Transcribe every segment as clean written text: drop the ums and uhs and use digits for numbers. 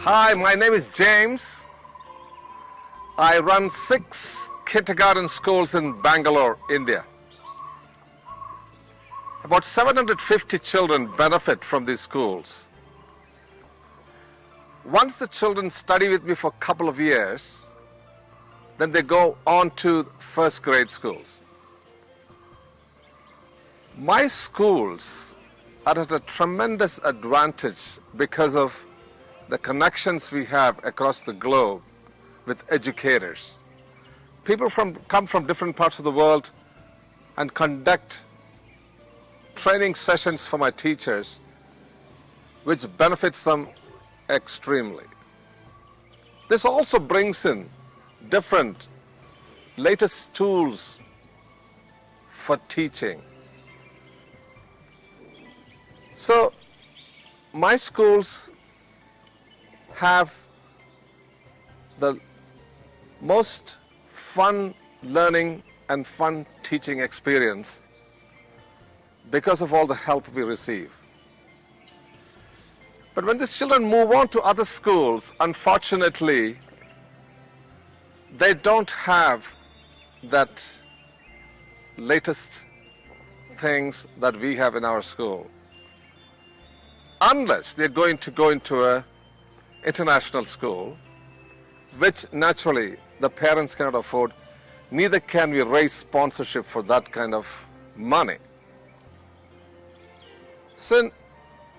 Hi, my name is James. I run 6 kindergarten schools in Bangalore, India. About 750 children benefit from these schools. Once the children study with me for a couple of years, then they go on to first grade schools. My schools are at a tremendous advantage because of the connections we have across the globe with educators. People come from different parts of the world and conduct training sessions for my teachers, which benefits them extremely. This also brings in different latest tools for teaching. So my schools have the most fun learning and fun teaching experience because of all the help we receive. But when these children move on to other schools, unfortunately, they don't have that latest things that we have in our school. Unless they're going to go into an international school, which naturally the parents cannot afford, neither can we raise sponsorship for that kind of money. So in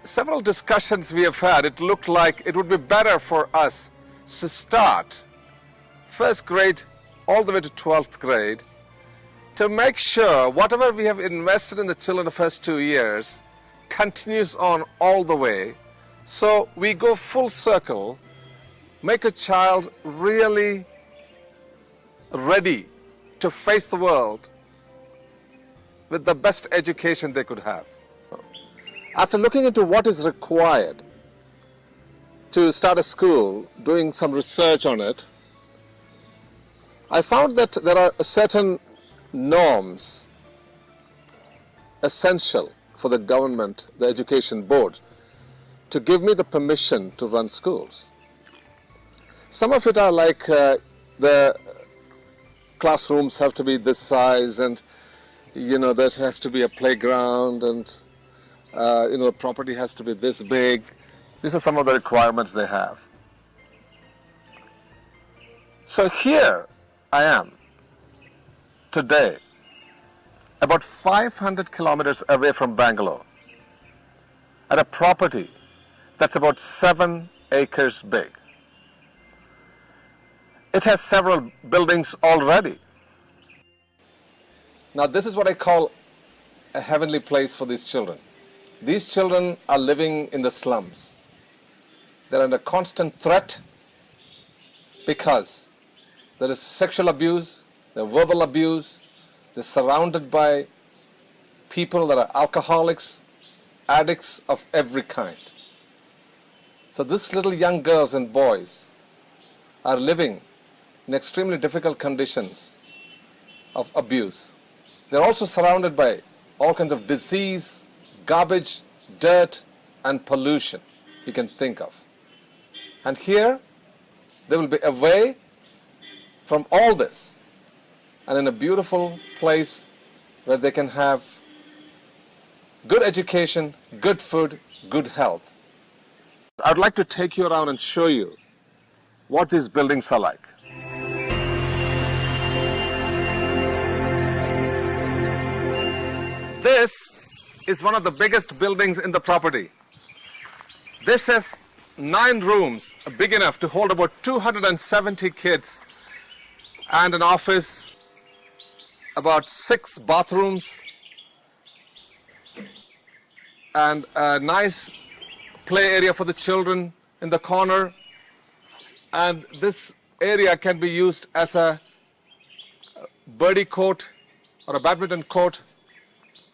several discussions we have had, it looked like it would be better for us to start first grade all the way to 12th grade to make sure whatever we have invested in the children the first 2 years continues on all the way. So we go full circle, make a child really ready to face the world with the best education they could have. After looking into what is required to start a school, doing some research on it, I found that there are certain norms essential for the government, the education board, to give me the permission to run schools. Some of it are like the classrooms have to be this size, and there has to be a playground, and the property has to be this big. These are some of the requirements they have. So here I am today, about 500 kilometers away from Bangalore, at a property that's about 7 acres big. It has several buildings already. Now this is what I call a heavenly place for these children. These children are living in the slums. They're under constant threat because there is sexual abuse, there's verbal abuse, they're surrounded by people that are alcoholics, addicts of every kind. So these little young girls and boys are living in extremely difficult conditions of abuse. They're also surrounded by all kinds of disease, garbage, dirt, and pollution you can think of. And here, they will be away from all this and in a beautiful place where they can have good education, good food, good health. I'd like to take you around and show you what these buildings are like. This is one of the biggest buildings in the property. This has 9 rooms, big enough to hold about 270 kids, and an office, about 6 bathrooms, and a nice play area for the children in the corner. And this area can be used as a birdie court or a badminton court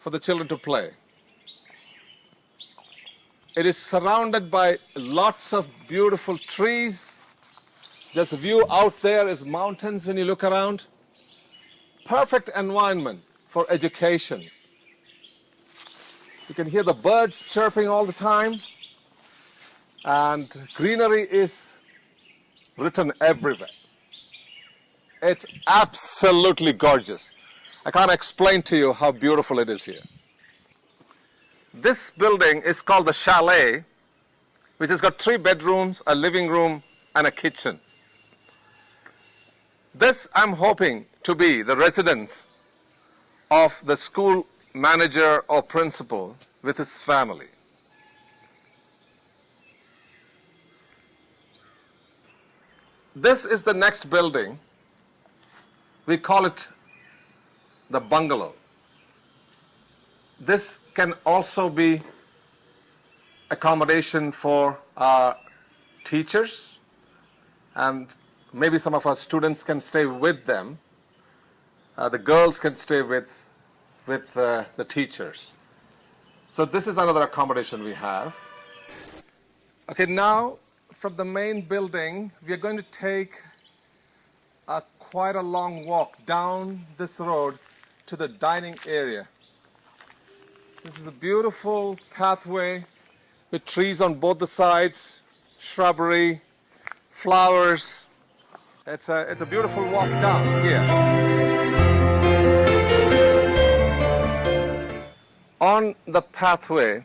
for the children to play. It is surrounded by lots of beautiful trees. Just a view out there is mountains when you look around. Perfect environment for education. You can hear the birds chirping all the time. and greenery is written everywhere. It's absolutely gorgeous. I can't explain to you how beautiful it is here. This building is called the Chalet, which has got 3 bedrooms, a living room, and a kitchen. This, I'm hoping, to be the residence of the school manager or principal with his family. This is the next building. We call it the bungalow. This can also be accommodation for our teachers, and maybe some of our students can stay with them. The girls can stay with the teachers. So this is another accommodation we have. Okay, now from the main building, we are going to take quite a long walk down this road to the dining area. This is a beautiful pathway with trees on both the sides, shrubbery, flowers. It's a beautiful walk down here. On the pathway,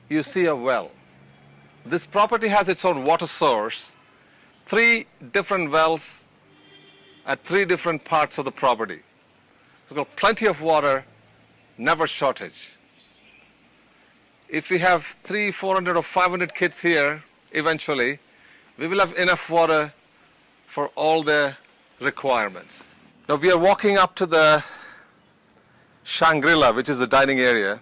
you see a well. This property has its own water source, 3 different wells at 3 different parts of the property. So we've got plenty of water, never shortage. If we have 300, 400 or 500 kids here, eventually, we will have enough water for all the requirements. Now we are walking up to the Shangri-La, which is the dining area.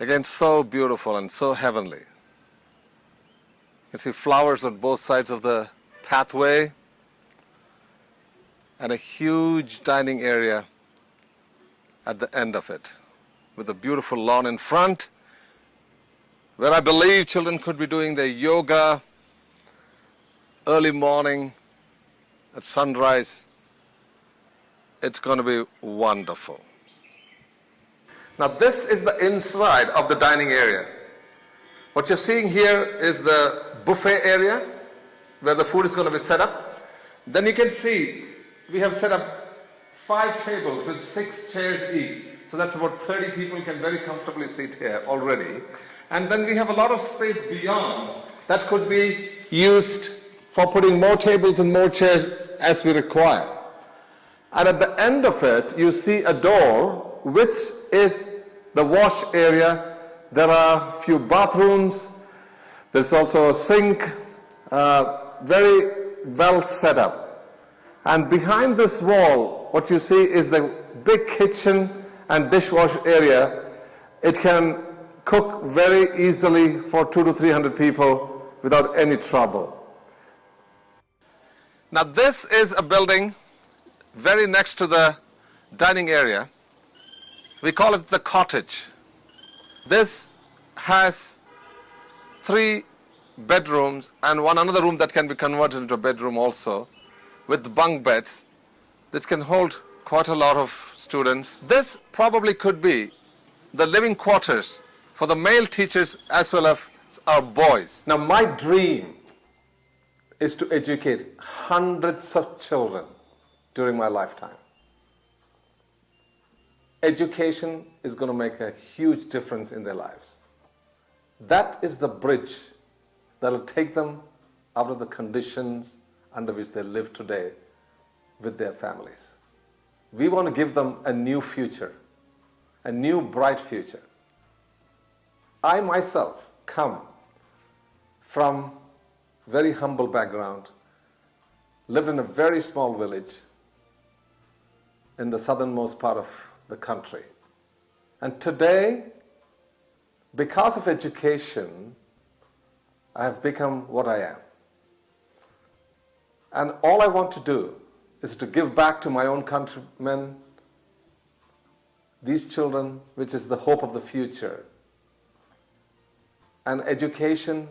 Again, so beautiful and so heavenly. You can see flowers on both sides of the pathway and a huge dining area at the end of it, with a beautiful lawn in front, where I believe children could be doing their yoga early morning at sunrise. It's going to be wonderful. Now this is the inside of the dining area. What you're seeing here is the buffet area where the food is going to be set up. Then you can see we have set up 5 tables with 6 chairs each. So that's about 30 people can very comfortably sit here already. And then we have a lot of space beyond that could be used for putting more tables and more chairs as we require. And at the end of it, you see a door, which is the wash area. There are a few bathrooms. There's also a sink, very well set up. And behind this wall, what you see is the big kitchen and dishwash area. It can cook very easily for 200 to 300 people without any trouble. Now this is a building very next to the dining area. We call it the cottage. This has 3 bedrooms and another room that can be converted into a bedroom also, with bunk beds. This can hold quite a lot of students. This probably could be the living quarters for the male teachers as well as our boys. Now my dream is to educate hundreds of children during my lifetime. Education is going to make a huge difference in their lives. That is the bridge that will take them out of the conditions under which they live today with their families. We want to give them a new future, a new bright future. I myself come from very humble background, lived in a very small village in the southernmost part of the country. And today, because of education, I have become what I am. And all I want to do is to give back to my own countrymen, these children, which is the hope of the future. And education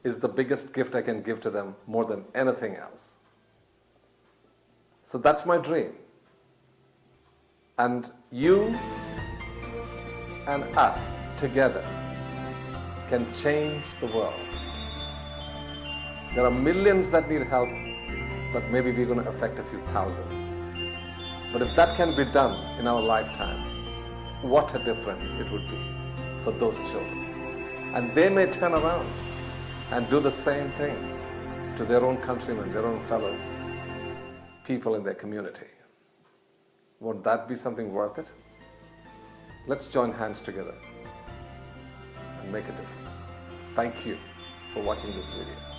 is the biggest gift I can give to them more than anything else. So that's my dream. And you and us together can change the world. There are millions that need help, but maybe we're going to affect a few thousands. But if that can be done in our lifetime, what a difference it would be for those children. And they may turn around and do the same thing to their own countrymen, their own fellow people in their community. Won't that be something worth it? Let's join hands together and make a difference. Thank you for watching this video.